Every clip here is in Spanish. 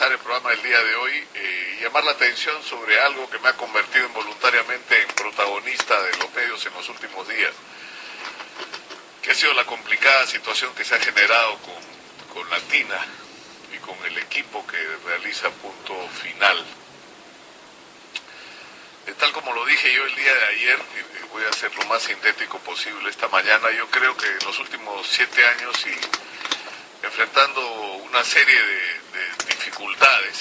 comenzar el programa del día de hoy y llamar la atención sobre algo que me ha convertido involuntariamente en protagonista de los medios en los últimos días, que ha sido la complicada situación que se ha generado con Latina y con el equipo que realiza Punto Final. Tal como lo dije yo el día de ayer, y voy a ser lo más sintético posible esta mañana, yo creo que en los últimos 7 años y enfrentando una serie de dificultades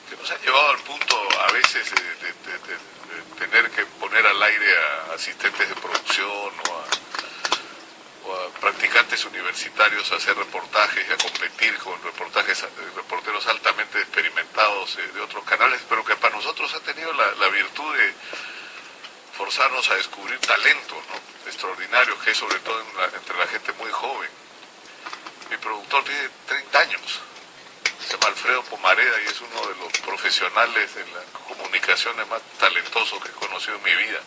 que nos han llevado al punto a veces de tener que poner al aire a asistentes de producción o a practicantes universitarios a hacer reportajes y a competir con reporteros altamente experimentados de otros canales, pero que para nosotros ha tenido la virtud de forzarnos a descubrir talento, ¿no?, extraordinario, que es sobre todo entre la gente muy joven. Mi productor tiene 30 años, se llama Alfredo Pomareda y es uno de los profesionales de las comunicaciones más talentosos que he conocido en mi vida.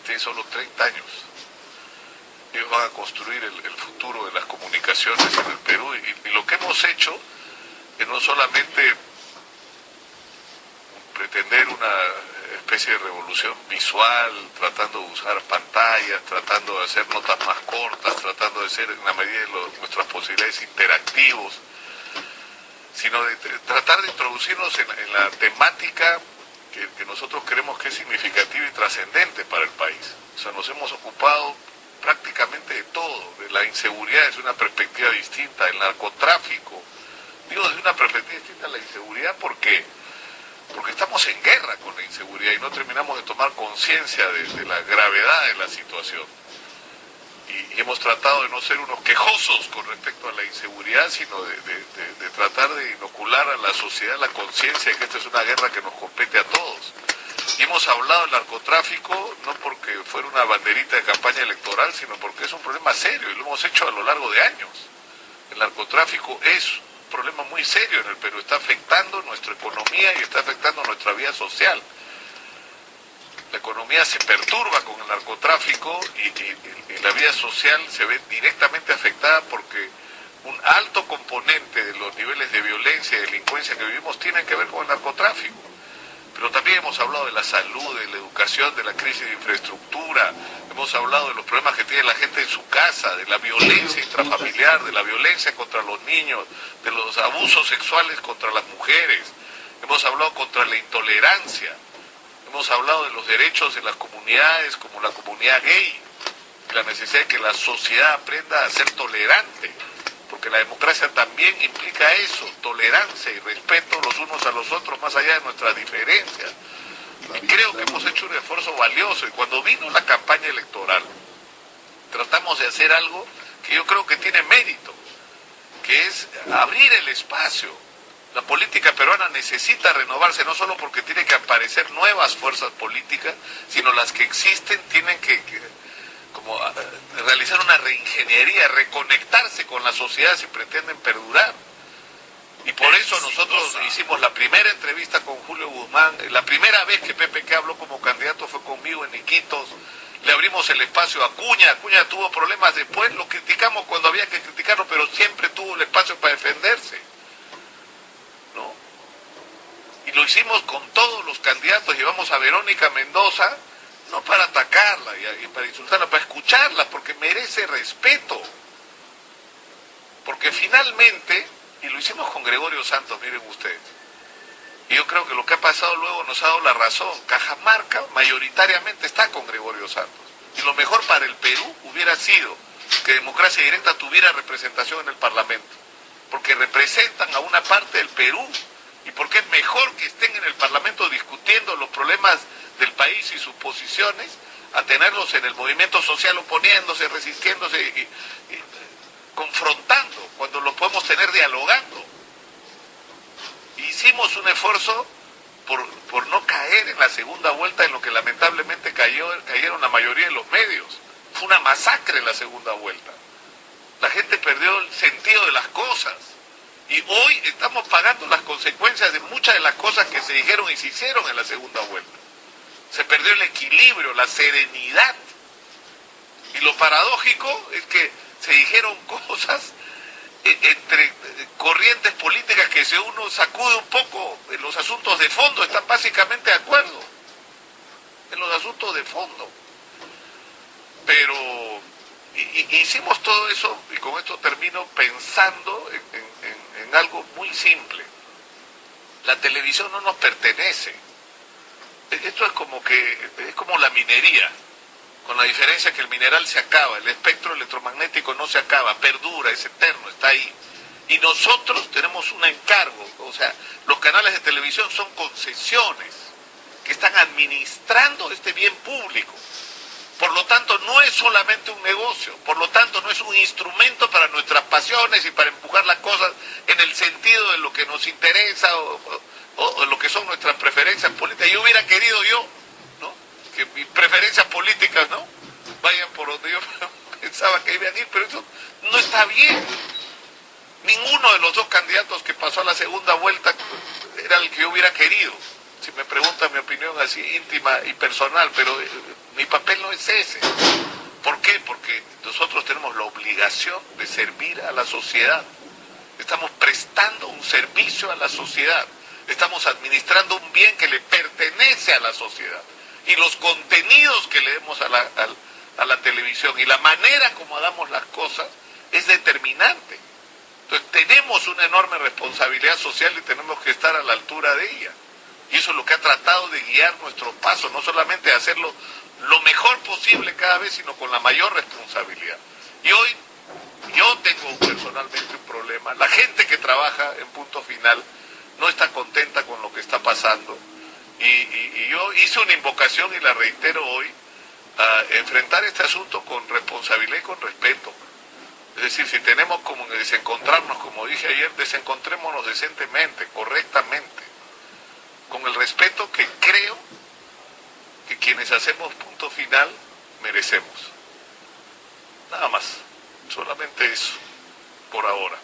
Tiene solo 30 años. Ellos van a construir el futuro de las comunicaciones en el Perú y lo que hemos hecho es no solamente pretender una especie de revolución visual, tratando de usar pantallas, tratando de hacer notas más cortas, tratando de ser en la medida de nuestras posibilidades interactivos, sino de tratar de introducirnos en la temática que nosotros creemos que es significativa y trascendente para el país. O sea, nos hemos ocupado prácticamente de todo, de la inseguridad desde una perspectiva distinta, del narcotráfico, digo desde una perspectiva distinta a la inseguridad porque estamos en guerra con la inseguridad y no terminamos de tomar conciencia de la gravedad de la situación. Y hemos tratado de no ser unos quejosos con respecto a la inseguridad, sino de tratar de inocular a la sociedad la conciencia de que esta es una guerra que nos compete a todos. Y hemos hablado del narcotráfico no porque fuera una banderita de campaña electoral, sino porque es un problema serio y lo hemos hecho a lo largo de años. El narcotráfico es un problema muy serio en el Perú, está afectando nuestra economía y está afectando nuestra vida social. La economía se perturba con el narcotráfico y la vida social se ve directamente afectada porque un alto componente de los niveles de violencia y delincuencia que vivimos tienen que ver con el narcotráfico. Pero también hemos hablado de la salud, de la educación, de la crisis de infraestructura, hemos hablado de los problemas que tiene la gente en su casa, de la violencia intrafamiliar, de la violencia contra los niños, de los abusos sexuales contra las mujeres, hemos hablado contra la intolerancia, hemos hablado de los derechos de las comunidades como la comunidad gay, la necesidad de que la sociedad aprenda a ser tolerante, porque la democracia también implica eso, tolerancia y respeto los unos a los otros más allá de nuestras diferencias. Y creo que hemos hecho un esfuerzo valioso y cuando vino la campaña electoral tratamos de hacer algo que yo creo que tiene mérito, que es abrir el espacio. La política peruana necesita renovarse no solo porque tiene que aparecer nuevas fuerzas políticas, sino las que existen tienen que como realizar una reingeniería, reconectarse con la sociedad si pretenden perdurar. Y por eso nosotros hicimos la primera entrevista con Julio Guzmán, la primera vez que PPK habló como candidato fue conmigo en Iquitos, le abrimos el espacio a Acuña tuvo problemas después, lo criticamos cuando había que criticarlo, pero siempre tuvo el espacio para defenderse, ¿no? Y lo hicimos con todos los candidatos, llevamos a Verónica Mendoza, no para atacarla y para insultarla, para escucharla, porque merece respeto. Porque finalmente, y lo hicimos con Gregorio Santos, miren ustedes, y yo creo que lo que ha pasado luego nos ha dado la razón. Cajamarca mayoritariamente está con Gregorio Santos. Y lo mejor para el Perú hubiera sido que Democracia Directa tuviera representación en el Parlamento, porque representan a una parte del Perú, y porque es mejor que estén en el Parlamento discutiendo los problemas del país y sus posiciones, a tenerlos en el movimiento social oponiéndose, resistiéndose y confrontando, cuando los podemos tener dialogando. Hicimos un esfuerzo por no caer en la segunda vuelta en lo que lamentablemente cayeron la mayoría de los medios. Fue una masacre en la segunda vuelta. La gente perdió el sentido de las cosas. Y hoy estamos pagando las consecuencias de muchas de las cosas que se dijeron y se hicieron en la segunda vuelta. Se perdió el equilibrio, la serenidad. Y lo paradójico es que se dijeron cosas entre corrientes políticas que si uno sacude un poco en los asuntos de fondo están básicamente de acuerdo en los asuntos de fondo. Pero hicimos todo eso, y con esto termino, pensando en algo muy simple. La televisión no nos pertenece. Esto es como la minería, con la diferencia que el mineral se acaba, el espectro electromagnético no se acaba, perdura, es eterno, está ahí. Y nosotros tenemos un encargo, o sea, los canales de televisión son concesiones que están administrando este bien público. Por lo tanto, no es solamente un negocio, por lo tanto, no es un instrumento para nuestras pasiones y para empujar las cosas en el sentido de lo que nos interesa o lo que son nuestras preferencias políticas. Yo hubiera querido ¿no?, que mis preferencias políticas, ¿no?, vayan por donde yo pensaba que iban a ir, pero eso no está bien. Ninguno de los dos candidatos que pasó a la segunda vuelta era el que yo hubiera querido. Si me preguntan mi opinión así íntima y personal, pero mi papel no es ese. ¿Por qué? Porque nosotros tenemos la obligación de servir a la sociedad. Estamos prestando un servicio a la sociedad. Estamos administrando un bien que le pertenece a la sociedad. Y los contenidos que le demos a la televisión y la manera como hagamos las cosas es determinante. Entonces tenemos una enorme responsabilidad social y tenemos que estar a la altura de ella. Y eso es lo que ha tratado de guiar nuestro paso, no solamente hacerlo lo mejor posible cada vez, sino con la mayor responsabilidad. Y hoy yo tengo personalmente un problema. La gente que trabaja en Punto Final no está contenta con lo que está pasando. Y yo hice una invocación y la reitero hoy, a enfrentar este asunto con responsabilidad y con respeto. Es decir, si tenemos como desencontrarnos, como dije ayer, desencontrémonos decentemente, correctamente, con el respeto que creo que quienes hacemos Punto Final merecemos. Nada más, solamente eso, por ahora.